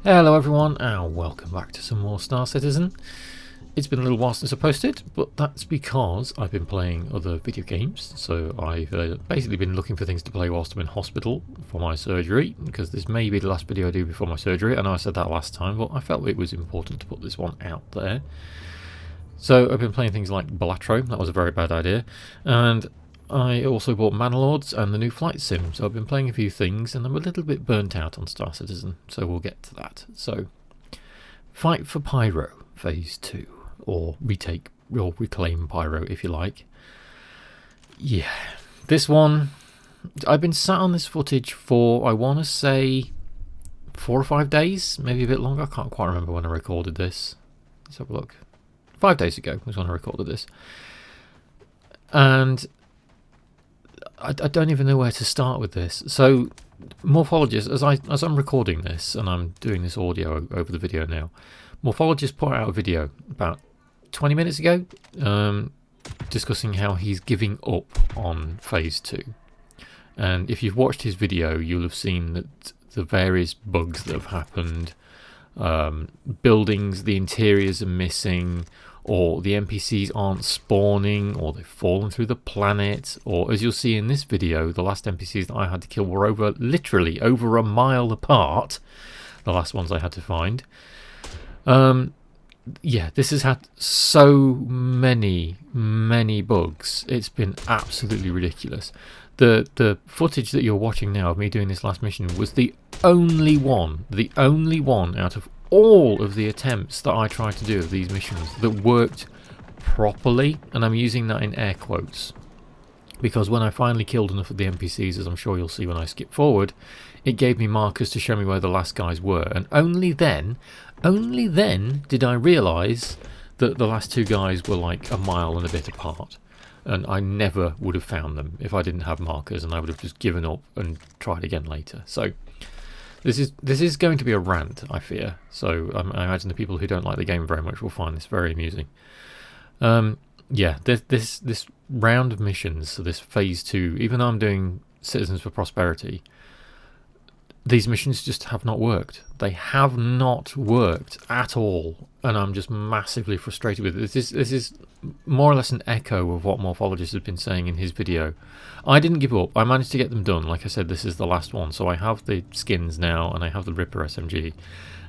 Hello everyone and welcome back to some more Star Citizen. It's been a little while since I posted, but that's because I've been playing other video games. So I've basically been looking for things to play whilst I'm in hospital for my surgery, because this may be the last video I do before my surgery. I know I said that last time, but I felt it was important to put this one out there. So I've been playing things like Balatro, that was a very bad idea, and I also bought Manalords and the new flight sim, so I've been playing a few things and I'm a little bit burnt out on Star Citizen, so we'll get to that. So, Fight for Pyro Phase 2, or retake, or reclaim Pyro if you like. Yeah, this one, I've been sat on this footage for, I want to say, 4 or 5 days, maybe a bit longer. I can't quite remember when I recorded this. Let's have a look. 5 days ago was when I recorded this. And I don't even know where to start with this. So, Morphologist, as I'm recording this and I'm doing this audio over the video now, Morphologist put out a video about 20 minutes ago discussing how he's giving up on Phase 2. And if you've watched his video, you'll have seen that the various bugs that have happened, buildings, the interiors are missing, or the NPCs aren't spawning, or they've fallen through the planet, or as you'll see in this video, the last NPCs that I had to kill were literally over a mile apart, the last ones I had to find. Yeah, this has had so many bugs. It's been absolutely ridiculous. The footage that you're watching now of me doing this last mission was the only one out of all of the attempts that I tried to do of these missions that worked properly, and I'm using that in air quotes, because when I finally killed enough of the NPCs, as I'm sure you'll see when I skip forward, it gave me markers to show me where the last guys were, and only then did I realise that the last two guys were like a mile and a bit apart, and I never would have found them if I didn't have markers, and I would have just given up and tried again later. So this is going to be a rant, I fear. So I imagine the people who don't like the game very much will find this very amusing. Yeah, this round of missions, so this phase 2, even though I'm doing Citizens for Prosperity, these missions just have not worked. They have not worked at all, and I'm just massively frustrated with it. This is more or less an echo of what Morphologist has been saying in his video. I didn't give up. I managed to get them done. Like I said, this is the last one, so I have the skins now, and I have the Ripper SMG.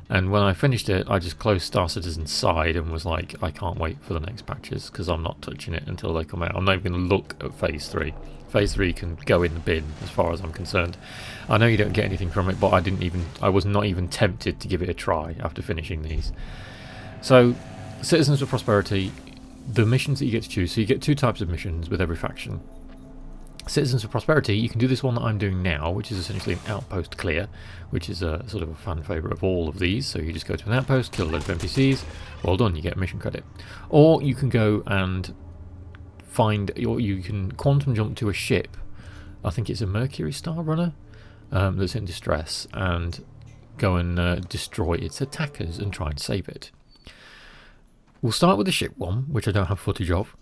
And when I finished it, I just closed Star Citizen's side and was like, I can't wait for the next patches, because I'm not touching it until they come out. I'm not even going to look at Phase 3. Phase 3 can go in the bin as far as I'm concerned. I know you don't get anything from it, but I was not even tempted to give it a try after finishing these. So, Citizens of Prosperity, the missions that you get to choose, so you get 2 types of missions with every faction. Citizens of Prosperity, you can do this one that I'm doing now, which is essentially an outpost clear, which is a sort of a fan favourite of all of these. So you just go to an outpost, kill a load of NPCs, well done, you get a mission credit. Or you can go and you can quantum jump to a ship, I think it's a Mercury Star Runner, that's in distress, and go and destroy its attackers and try and save it. We'll start with the ship one, which I don't have footage of.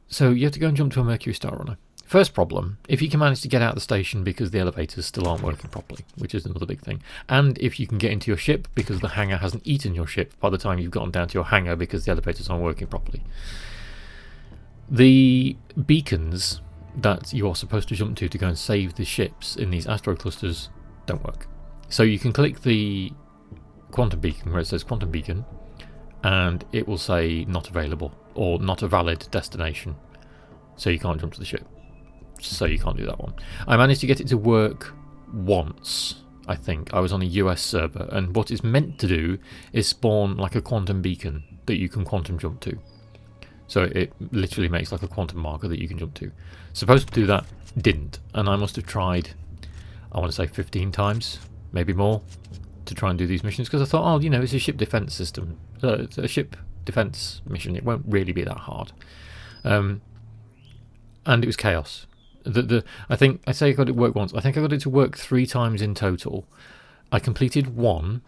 So you have to go and jump to a Mercury Star Runner. First problem, if you can manage to get out of the station because the elevators still aren't working properly, which is another big thing, and if you can get into your ship because the hangar hasn't eaten your ship by the time you've gotten down to your hangar because the elevators aren't working properly. The beacons that you are supposed to jump to go and save the ships in these asteroid clusters don't work. So you can click the quantum beacon where it says quantum beacon, and it will say not available or not a valid destination, so you can't jump to the ship. So you can't do that one. I managed to get it to work once, I think. I was on a US server, and what it's meant to do is spawn like a quantum beacon that you can quantum jump to. So it literally makes like a quantum marker that you can jump to. Supposed to do that, didn't, and I must have tried, I want to say 15 times, maybe more, to try and do these missions, because I thought, oh, you know, it's a ship defense system, it's a ship defense mission, it won't really be that hard. And it was chaos. I think I say I got it to work once. I think I got it to work 3 times in total. I completed 1,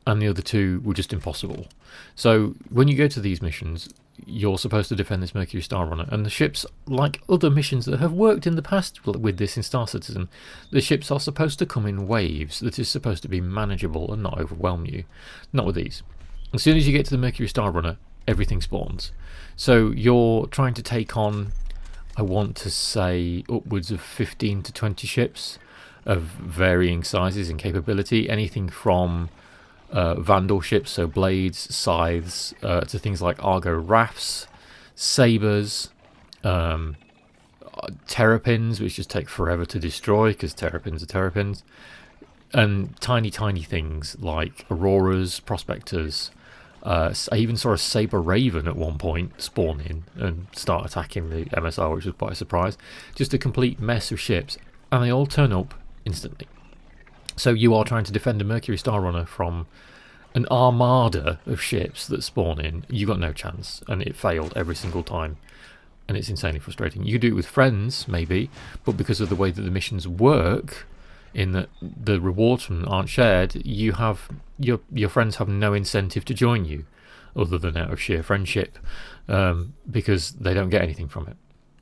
and the other 2 were just impossible. So when you go to these missions, you're supposed to defend this Mercury Star Runner, and the ships, like other missions that have worked in the past with this in Star Citizen, the ships are supposed to come in waves that is supposed to be manageable and not overwhelm you. Not with these. As soon as you get to the Mercury Star Runner, everything spawns. So you're trying to take on, I want to say, upwards of 15 to 20 ships of varying sizes and capability, anything from Vandal ships, so blades, scythes, to things like Argo rafts, sabers, terrapins, which just take forever to destroy because terrapins are terrapins, and tiny things like auroras, prospectors. I even saw a saber raven at one point spawn in and start attacking the MSR, which was quite a surprise. Just a complete mess of ships, and they all turn up instantly. So you are trying to defend a Mercury Star Runner from an armada of ships that spawn in. You got no chance, and it failed every single time, and it's insanely frustrating. You do it with friends, maybe, but because of the way that the missions work, in that the rewards from them aren't shared, you have your friends have no incentive to join you, other than out of sheer friendship, because they don't get anything from it.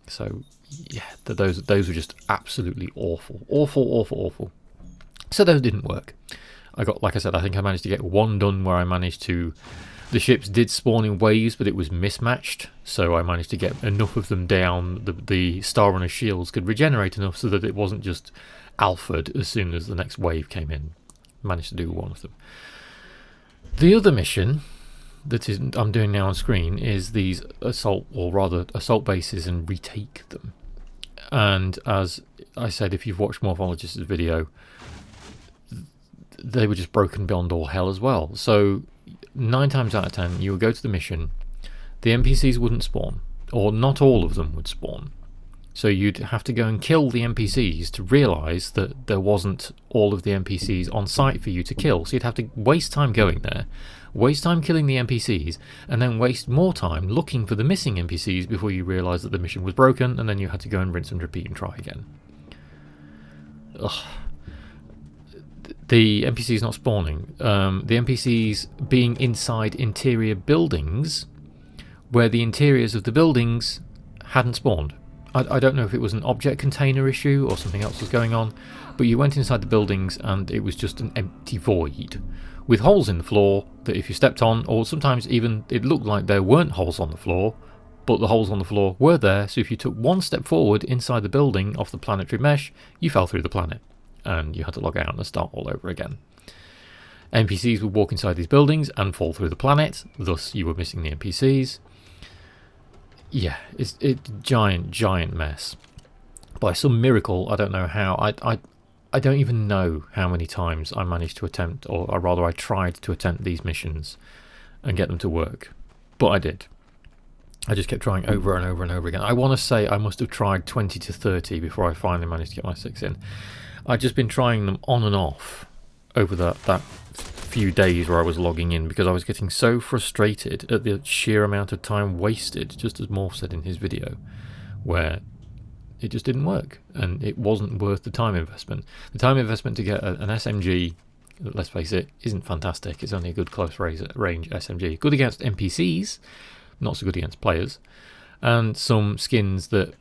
So yeah, those were just absolutely awful. So those didn't work. I got, like I said, I think I managed to get one done where I managed to, the ships did spawn in waves, but it was mismatched, so I managed to get enough of them down, the Star Runner shields could regenerate enough so that it wasn't just alphaed as soon as the next wave came in. Managed to do one of them. The other mission that I'm doing now on screen is these assault bases and retake them. And as I said, if you've watched Morphologist's video, they were just broken beyond all hell as well. So 9 times out of 10 you would go to the mission, the NPCs wouldn't spawn, or not all of them would spawn. So you'd have to go and kill the NPCs to realise that there wasn't all of the NPCs on site for you to kill. So you'd have to waste time going there, waste time killing the NPCs, and then waste more time looking for the missing NPCs before you realised that the mission was broken, and then you had to go and rinse and repeat and try again. Ugh. The NPCs not spawning. The NPCs being inside interior buildings where the interiors of the buildings hadn't spawned. I don't know if it was an object container issue or something else was going on, but you went inside the buildings and it was just an empty void with holes in the floor that if you stepped on, or sometimes even it looked like there weren't holes on the floor, but the holes on the floor were there, so if you took one step forward inside the building off the planetary mesh, you fell through the planet and you had to log out and start all over again. NPCs would walk inside these buildings and fall through the planet, thus you were missing the NPCs. Yeah, it's giant mess. By some miracle, I don't know how, I don't even know how many times I managed to attempt, or rather I tried to attempt these missions and get them to work. But I did. I just kept trying over and over and over again. I want to say I must have tried 20 to 30 before I finally managed to get my 6 in. I'd just been trying them on and off over that few days where I was logging in, because I was getting so frustrated at the sheer amount of time wasted, just as Morph said in his video, where it just didn't work and it wasn't worth the time investment. The time investment to get an SMG, let's face it, isn't fantastic. It's only a good close range SMG. Good against NPCs, not so good against players, and some skins that,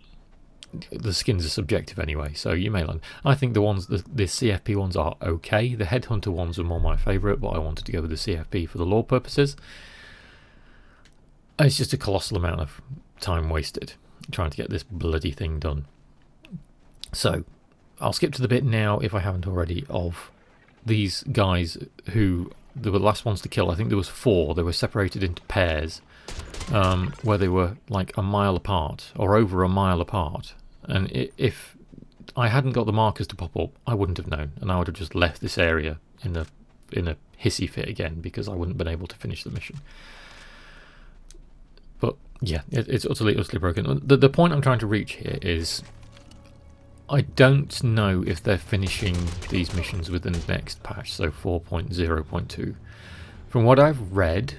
the skins are subjective anyway, so you may learn. I think the CFP ones are okay. The Headhunter ones are more my favourite, but I wanted to go with the CFP for the lore purposes. It's just a colossal amount of time wasted trying to get this bloody thing done. So I'll skip to the bit now, if I haven't already, of these guys who they were the last ones to kill. I think there was 4. They were separated into pairs, where they were like a mile apart or over a mile apart. And if I hadn't got the markers to pop up, I wouldn't have known, and I would have just left this area in a hissy fit again, because I wouldn't have been able to finish the mission. But yeah, it's utterly broken. The point I'm trying to reach here is, I don't know if they're finishing these missions within the next patch, so 4.0.2. From what I've read,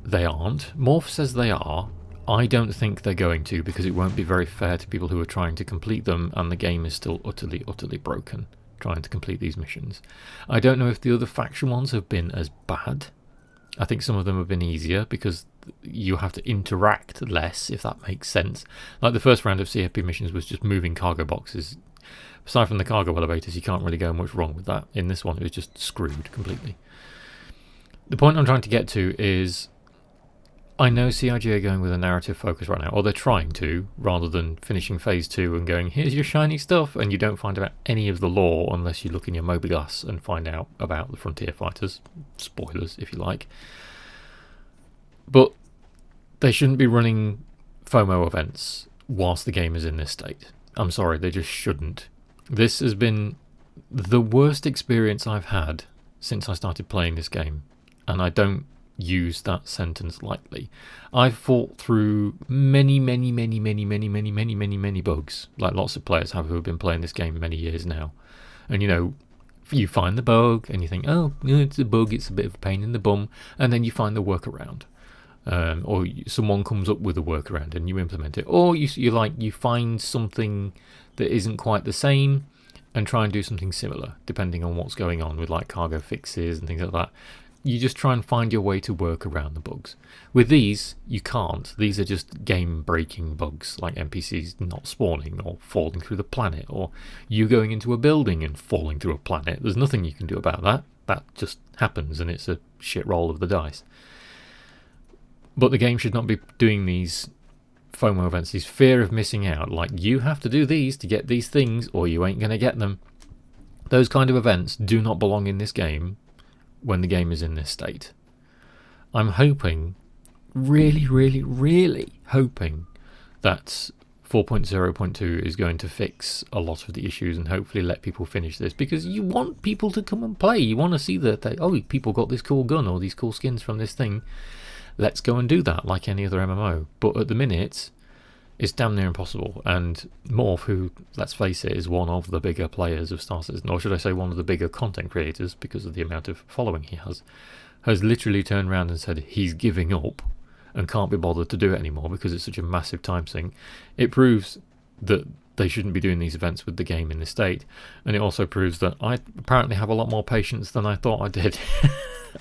they aren't. Morph says they are. I don't think they're going to, because it won't be very fair to people who are trying to complete them, and the game is still utterly broken trying to complete these missions. I don't know if the other faction ones have been as bad. I think some of them have been easier, because you have to interact less, if that makes sense. Like the first round of CFP missions was just moving cargo boxes. Aside from the cargo elevators, you can't really go much wrong with that. In this one, it was just screwed completely. The point I'm trying to get to is, I know CIG are going with a narrative focus right now, or they're trying to, rather than finishing phase 2 and going, here's your shiny stuff, and you don't find out any of the lore unless you look in your mobiGlas and find out about the Frontier Fighters. Spoilers, if you like. But they shouldn't be running FOMO events whilst the game is in this state. I'm sorry, they just shouldn't. This has been the worst experience I've had since I started playing this game, and I don't use that sentence lightly. I've fought through many bugs, like lots of players have who have been playing this game many years now. And you find the bug and you think, oh, it's a bug, it's a bit of a pain in the bum, and then you find the workaround. Or someone comes up with a workaround and you implement it, or you find something that isn't quite the same and try and do something similar, depending on what's going on with like cargo fixes and things like that. You just try and find your way to work around the bugs. With these, you can't. These are just game-breaking bugs, like NPCs not spawning or falling through the planet, or you going into a building and falling through a planet. There's nothing you can do about that. That just happens, and it's a shit roll of the dice. But the game should not be doing these FOMO events, these fear of missing out, like you have to do these to get these things or you ain't going to get them. Those kind of events do not belong in this game when the game is in this state. I'm hoping, really hoping, that 4.0.2 is going to fix a lot of the issues and hopefully let people finish this, because you want people to come and play. You want to see that people got this cool gun or these cool skins from this thing. Let's go and do that like any other MMO. But at the minute, it's damn near impossible. And Morph, who, let's face it, is one of the bigger players of Star Citizen, or should I say one of the bigger content creators because of the amount of following he has literally turned around and said he's giving up and can't be bothered to do it anymore because it's such a massive time sink. It proves that they shouldn't be doing these events with the game in this state. And it also proves that I apparently have a lot more patience than I thought I did.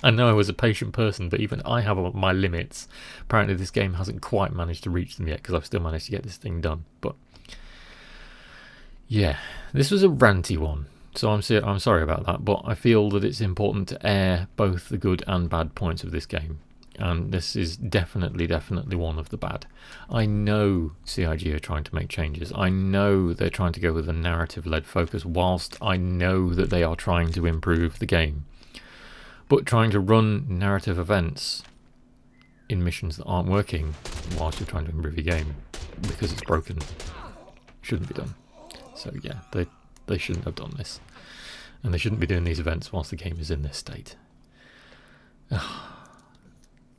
I know I was a patient person, but even I have my limits. Apparently this game hasn't quite managed to reach them yet, because I've still managed to get this thing done. But yeah, this was a ranty one, so I'm sorry about that, but I feel that it's important to air both the good and bad points of this game. And this is definitely one of the bad. I know CIG are trying to make changes. I know they're trying to go with a narrative-led focus, whilst I know that they are trying to improve the game. But trying to run narrative events in missions that aren't working whilst you're trying to improve your game because it's broken shouldn't be done. So yeah, they shouldn't have done this. And they shouldn't be doing these events whilst the game is in this state.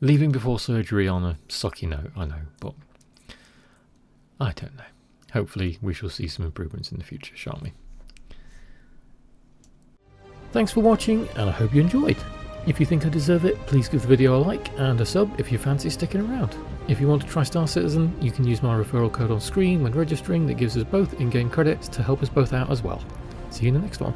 Leaving before surgery on a sucky note, I know, but I don't know. Hopefully we shall see some improvements in the future, shan't we? Thanks for watching, and I hope you enjoyed. If you think I deserve it, please give the video a like and a sub if you fancy sticking around. If you want to try Star Citizen, you can use my referral code on screen when registering. That gives us both in-game credits to help us both out as well. See you in the next one.